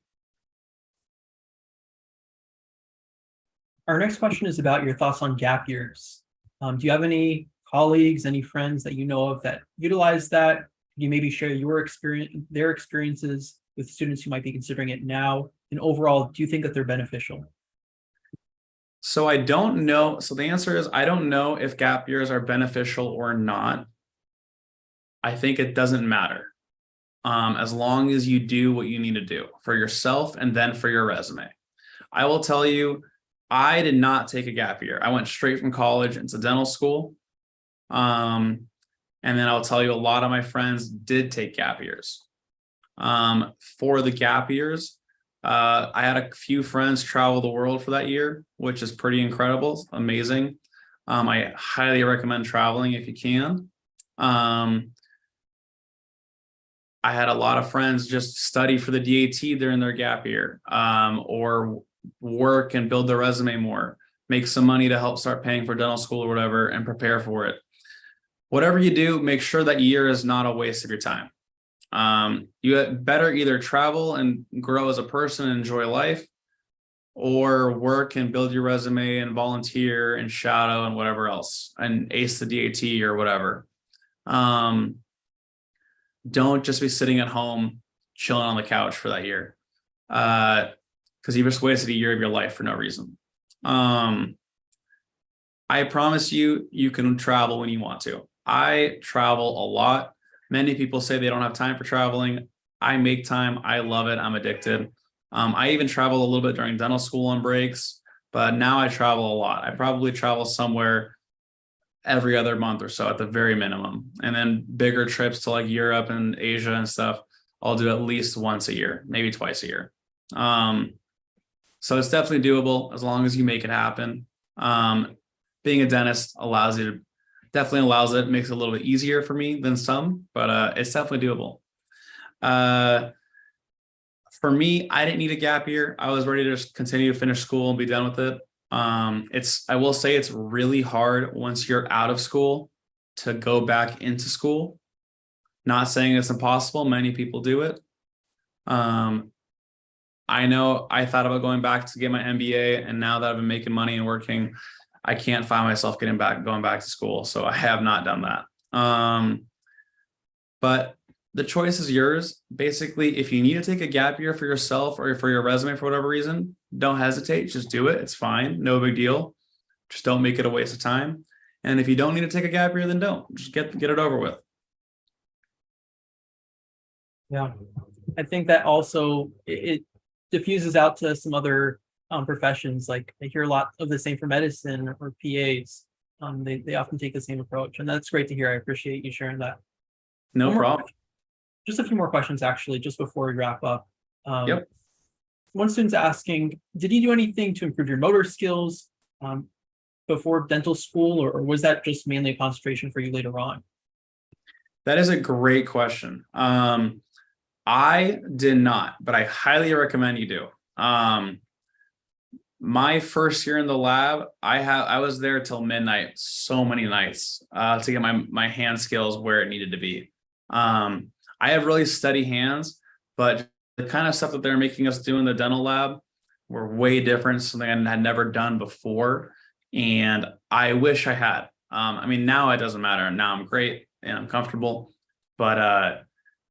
Our next question is about your thoughts on gap years. Do you have any colleagues, any friends that you know of that utilize that? Can you maybe share their experiences with students who might be considering it now? And overall, do you think that they're beneficial? So I don't know. So the answer is, I don't know if gap years are beneficial or not. I think it doesn't matter. As long as you do what you need to do for yourself and then for your resume. I will tell you, I did not take a gap year. I went straight from college into dental school. And then I'll tell you, a lot of my friends did take gap years. For the gap years, I had a few friends travel the world for that year, which is pretty incredible, amazing. I highly recommend traveling if you can. I had a lot of friends just study for the DAT during their gap year, or work and build their resume more, make some money to help start paying for dental school or whatever, and prepare for it. Whatever you do, make sure that year is not a waste of your time. You better either travel and grow as a person and enjoy life, or work and build your resume and volunteer and shadow and whatever else and ace the DAT or whatever. Don't just be sitting at home chilling on the couch for that year, because you just wasted a year of your life for no reason. I promise you, you can travel when you want to. I travel a lot. Many people say they don't have time for traveling. I make time. I love it. I'm addicted. I even travel a little bit during dental school on breaks, but now I travel a lot. I probably travel somewhere every other month or so at the very minimum. And then bigger trips to like Europe and Asia and stuff, I'll do at least once a year, maybe twice a year. So it's definitely doable as long as you make it happen. Being a dentist definitely allows it, makes it a little bit easier for me than some, but it's definitely doable. For me, I didn't need a gap year. I was ready to just continue to finish school and be done with it. I will say it's really hard once you're out of school to go back into school. Not saying it's impossible. Many people do it. I know I thought about going back to get my MBA, and now that I've been making money and working, I can't find myself going back to school. So I have not done that. But the choice is yours. Basically, if you need to take a gap year for yourself or for your resume for whatever reason, don't hesitate. Just do it. It's fine. No big deal. Just don't make it a waste of time. And if you don't need to take a gap year, then don't. Just get it over with. Yeah, I think that also it diffuses out to some other professions. Like I hear a lot of the same for medicine or PAs. They often take the same approach, and that's great to hear. I appreciate you sharing that. No problem. Just a few more questions, actually, just before we wrap up. Yep. One student's asking, did you do anything to improve your motor skills before dental school, or was that just mainly a concentration for you later on? That is a great question. I did not, but I highly recommend you do. My first year in the lab, I was there till midnight, so many nights, to get my hand skills where it needed to be. I have really steady hands, but the kind of stuff that they're making us do in the dental lab were way different, something I had never done before. And I wish I had. I mean, now it doesn't matter. Now I'm great and I'm comfortable. But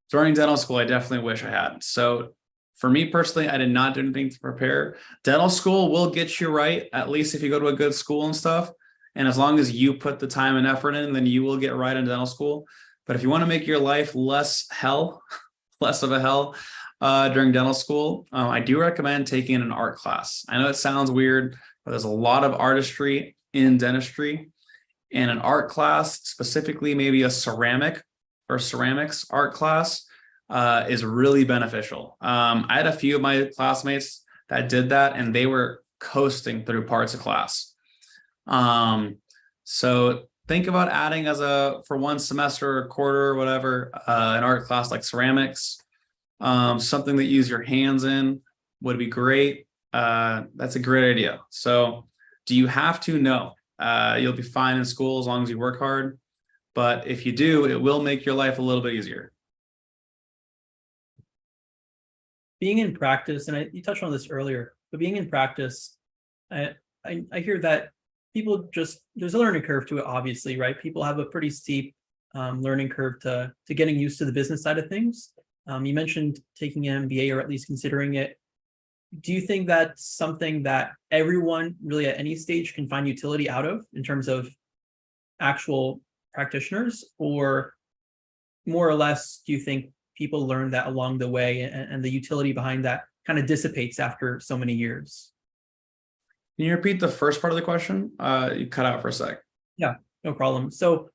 during dental school, I definitely wish I had. So for me personally, I did not do anything to prepare. Dental school will get you right, at least if you go to a good school and stuff. And as long as you put the time and effort in, then you will get right in dental school. But if you want to make your life less of a hell during dental school, I do recommend taking an art class. I know it sounds weird, but there's a lot of artistry in dentistry. And an art class, specifically maybe a ceramics art class, is really beneficial. I had a few of my classmates that did that, and they were coasting through parts of class. So think about adding for one semester or quarter or whatever, an art class like ceramics, something that you use your hands in would be great. That's a great idea. So do you have to? No, you'll be fine in school as long as you work hard. But if you do, it will make your life a little bit easier. Being in practice, and you touched on this earlier, but being in practice, I hear that people there's a learning curve to it, obviously, right? People have a pretty steep learning curve to getting used to the business side of things. You mentioned taking an MBA or at least considering it. Do you think that's something that everyone really at any stage can find utility out of in terms of actual practitioners, or more or less do you think people learn that along the way and the utility behind that kind of dissipates after so many years? Can you repeat the first part of the question? You cut out for a sec. Yeah, no problem. So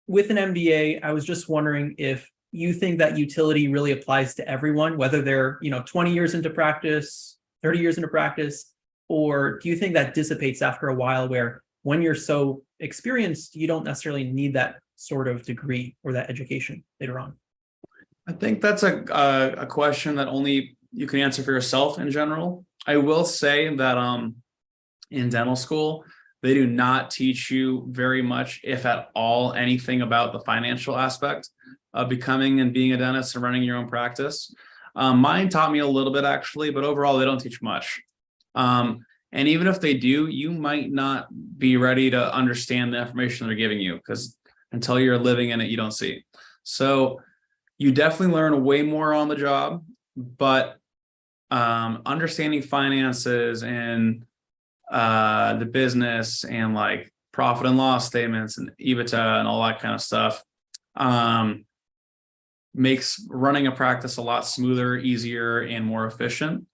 with an MBA, I was just wondering if you think that utility really applies to everyone, whether they're 20 years into practice, 30 years into practice, or do you think that dissipates after a while, where when you're so experienced, you don't necessarily need that sort of degree or that education later on? I think that's a question that only you can answer for yourself in general. I will say that in dental school, they do not teach you very much, if at all, anything about the financial aspect of becoming and being a dentist and running your own practice. Mine taught me a little bit, actually, but overall, they don't teach much. And even if they do, you might not be ready to understand the information they're giving you, because until you're living in it, you don't see. So you definitely learn way more on the job, but understanding finances and the business and like profit and loss statements and EBITDA and all that kind of stuff. Makes running a practice a lot smoother, easier, and more efficient.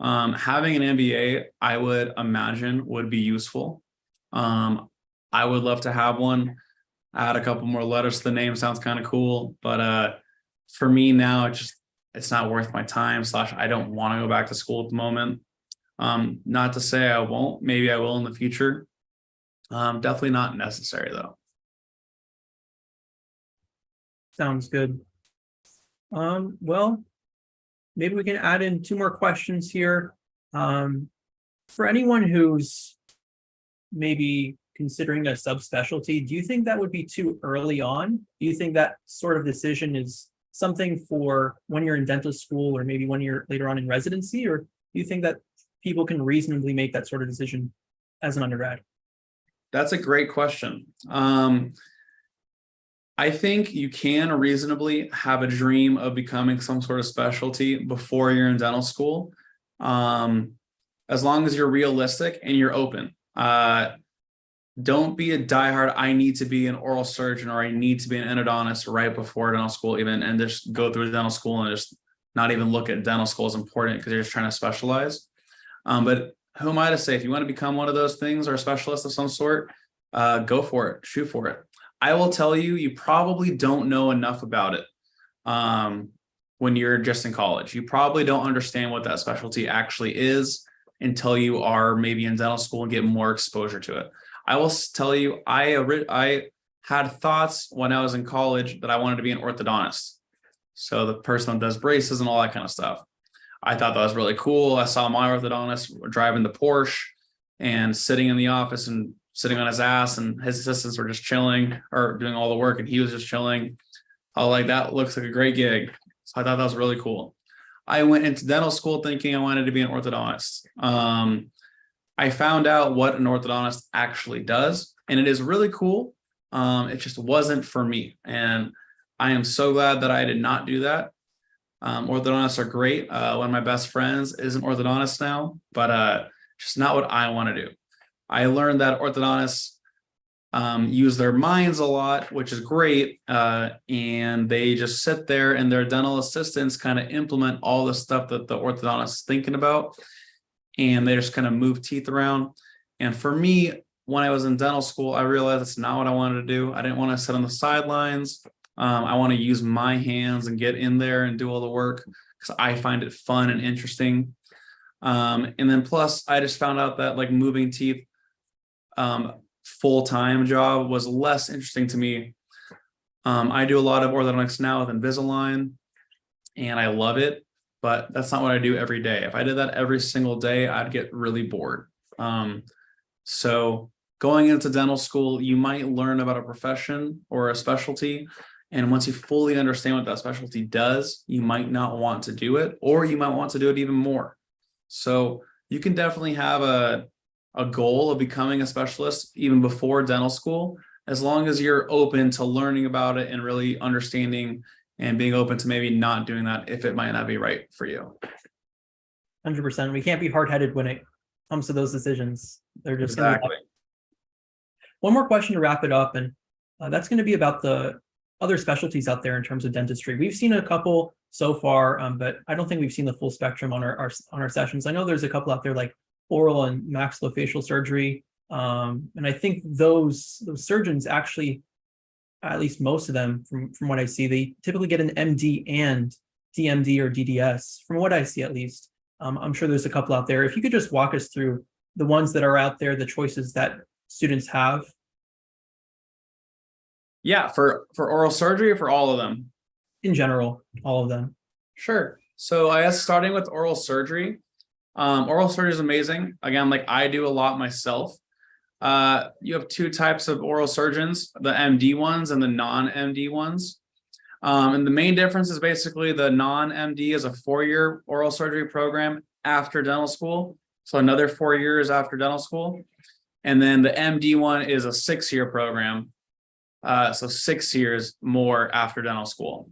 Having an MBA, I would imagine, would be useful. I would love to have one. Add a couple more letters to the name, sounds kind of cool. But for me now, it's not worth my time, / I don't want to go back to school at the moment. Not to say I won't, maybe I will in the future. Definitely not necessary though. Sounds good. Well, maybe we can add in 2 more questions here. For anyone who's maybe considering a subspecialty, do you think that would be too early on? Do you think that sort of decision is something for when you're in dental school or maybe when you're later on in residency? Or do you think that people can reasonably make that sort of decision as an undergrad? That's a great question. I think you can reasonably have a dream of becoming some sort of specialty before you're in dental school, as long as you're realistic and you're open. Don't be a diehard, I need to be an oral surgeon or I need to be an endodontist right before dental school even, and just go through dental school and just not even look at dental school as important because you're just trying to specialize. But who am I to say, if you want to become one of those things or a specialist of some sort, go for it, shoot for it. I will tell you, you probably don't know enough about it when you're just in college. You probably don't understand what that specialty actually is until you are maybe in dental school and get more exposure to it. I will tell you, I had thoughts when I was in college that I wanted to be an orthodontist. So the person that does braces and all that kind of stuff. I thought that was really cool. I saw my orthodontist driving the Porsche and sitting in the office and sitting on his ass, and his assistants were just chilling or doing all the work and he was just chilling. I was like, that looks like a great gig. So I thought that was really cool. I went into dental school thinking I wanted to be an orthodontist. I found out what an orthodontist actually does, and it is really cool. It just wasn't for me. And I am so glad that I did not do that. Orthodontists are great. One of my best friends is an orthodontist now, but just not what I want to do. I learned that orthodontists use their minds a lot, which is great. And they just sit there and their dental assistants kind of implement all the stuff that the orthodontist is thinking about. And they just kind of move teeth around. And for me, when I was in dental school, I realized that's not what I wanted to do. I didn't want to sit on the sidelines. I want to use my hands and get in there and do all the work because I find it fun and interesting. And then plus, I just found out that like moving teeth full-time job was less interesting to me. I do a lot of orthodontics now with Invisalign, and I love it. But that's not what I do every day. If I did that every single day, I'd get really bored. So going into dental school, you might learn about a profession or a specialty. And once you fully understand what that specialty does, you might not want to do it, or you might want to do it even more. So you can definitely have a goal of becoming a specialist even before dental school, as long as you're open to learning about it and really understanding and being open to maybe not doing that if it might not be right for you. 100%. We can't be hard-headed when it comes to those decisions. They're just exactly. One more question to wrap it up, and that's going to be about the other specialties out there in terms of dentistry. We've seen a couple so far, but I don't think we've seen the full spectrum on our sessions. I know there's a couple out there like oral and maxillofacial surgery, and I think those surgeons actually, at least most of them, from what I see, they typically get an MD and DMD or DDS, from what I see at least. I'm sure there's a couple out there. If you could just walk us through the ones that are out there, the choices that students have. Yeah, for oral surgery or for all of them? In general, all of them. Sure. So I guess starting with oral surgery. Oral surgery is amazing. Again, like I do a lot myself. You have 2 types of oral surgeons, the MD ones and the non-MD ones. And the main difference is basically the non-MD is a 4-year oral surgery program after dental school. So another 4 years after dental school. And then the MD one is a 6-year program. So 6 years more after dental school.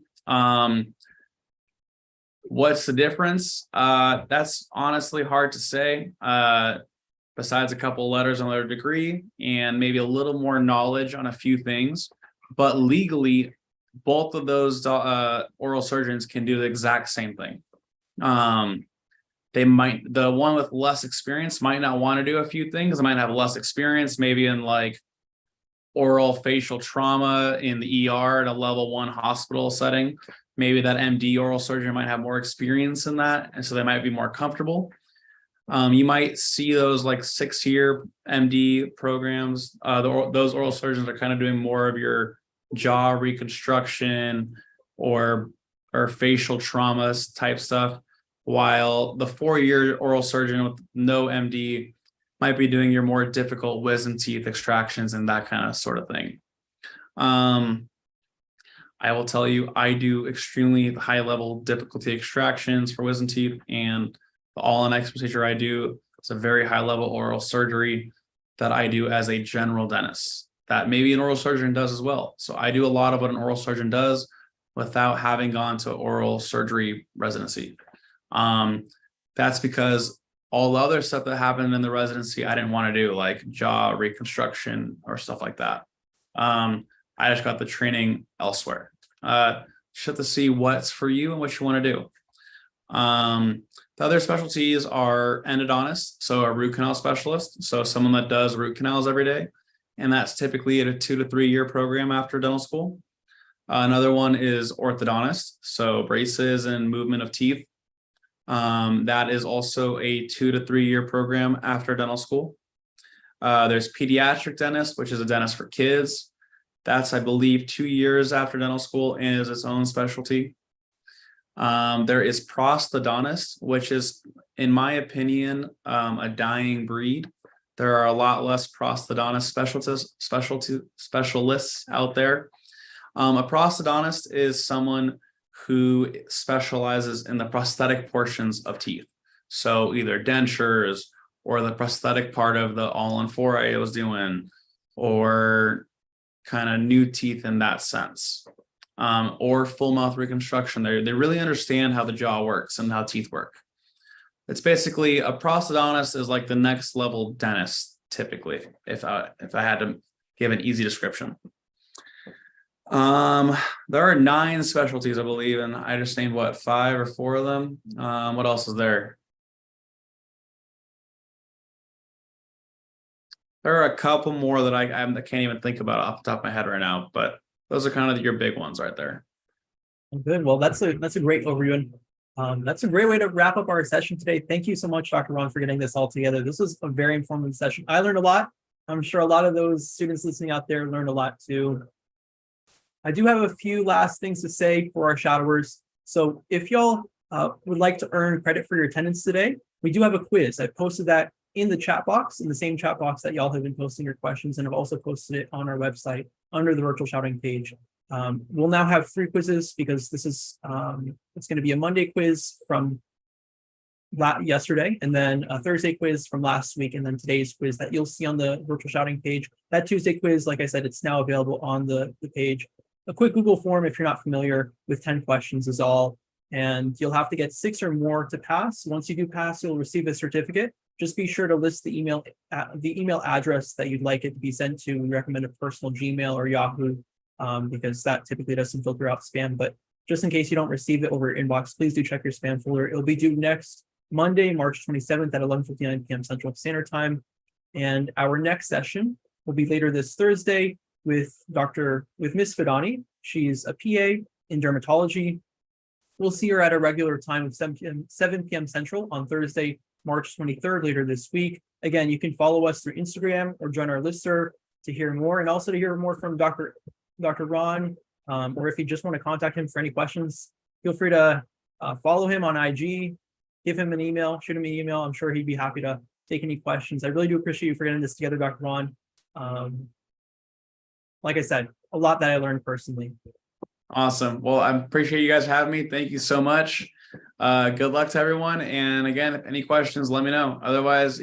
What's the difference? That's honestly hard to say. besides a couple letters on their degree and maybe a little more knowledge on a few things. But legally, both of those oral surgeons can do the exact same thing. The one with less experience might not want to do a few things. They might have less experience, maybe in like oral facial trauma in the ER at a level 1 hospital setting. Maybe that MD oral surgeon might have more experience in that, and so they might be more comfortable. You might see those like 6-year MD programs. Those oral surgeons are kind of doing more of your jaw reconstruction or facial traumas type stuff, while the 4-year oral surgeon with no MD might be doing your more difficult wisdom teeth extractions and that kind of sort of thing. I will tell you, I do extremely high level difficulty extractions for wisdom teeth, and the all-on-X procedure I do is a very high level oral surgery that I do as a general dentist that maybe an oral surgeon does as well. So I do a lot of what an oral surgeon does without having gone to oral surgery residency. That's because all the other stuff that happened in the residency, I didn't want to do, like jaw reconstruction or stuff like that. I just got the training elsewhere. Just have to see what's for you and what you want to do. The other specialties are endodontist, so a root canal specialist, so someone that does root canals every day, and that's typically at a 2 to 3 year program after dental school. Another one is orthodontist, so braces and movement of teeth. That is also a 2 to 3 year program after dental school. There's pediatric dentist, which is a dentist for kids. That's, I believe, 2 years after dental school and is its own specialty. There is prosthodontist, which is, in my opinion, a dying breed. There are a lot less prosthodontist specialists out there. A prosthodontist is someone who specializes in the prosthetic portions of teeth. So either dentures or the prosthetic part of the all-on-4 I was doing, or kind of new teeth in that sense, or full mouth reconstruction. They really understand how the jaw works and how teeth work. It's basically, a prosthodontist is like the next level dentist, typically, if I had to give an easy description. There are 9 specialties, I believe, and I just named 5 or 4 of them. What else is there? There are a couple more that I can't even think about off the top of my head right now, but those are kind of your big ones right there. Good. Well, that's a great overview. And that's a great way to wrap up our session today. Thank you so much, Dr. Ron, for getting this all together. This was a very informative session. I learned a lot. I'm sure a lot of those students listening out there learned a lot too. I do have a few last things to say for our shadowers. So if y'all would like to earn credit for your attendance today, we do have a quiz. I posted that in the chat box, in the same chat box that y'all have been posting your questions, and I've also posted it on our website under the virtual shouting page. We'll now have 3 quizzes because this is it's going to be a Monday quiz from yesterday, and then a Thursday quiz from last week, and then today's quiz that you'll see on the virtual shouting page. That Tuesday quiz, like I said, it's now available on the page. A quick Google form, if you're not familiar, with 10 questions is all, and you'll have to get 6 or more to pass. Once you do pass, you'll receive a certificate. Just be sure to list the email address that you'd like it to be sent to. We recommend a personal Gmail or Yahoo, because that typically doesn't filter out spam. But just in case you don't receive it over your inbox, please do check your spam folder. It'll be due next Monday, March 27th at 11:59 p.m. Central Standard Time. And our next session will be later this Thursday with Miss Fidani. She's a PA in dermatology. We'll see her at a regular time of 7 p.m. Central on Thursday, March 23rd, later this week. Again, you can follow us through Instagram or join our listserv to hear more, and also to hear more from Dr. Ron, or if you just want to contact him for any questions, feel free to follow him on IG, give him an email, shoot him an email. I'm sure he'd be happy to take any questions. I really do appreciate you for getting this together, Dr. Ron. Like I said, a lot that I learned personally. Awesome. Well, I appreciate you guys having me. Thank you so much. Good luck to everyone. And again, if any questions, let me know. Otherwise,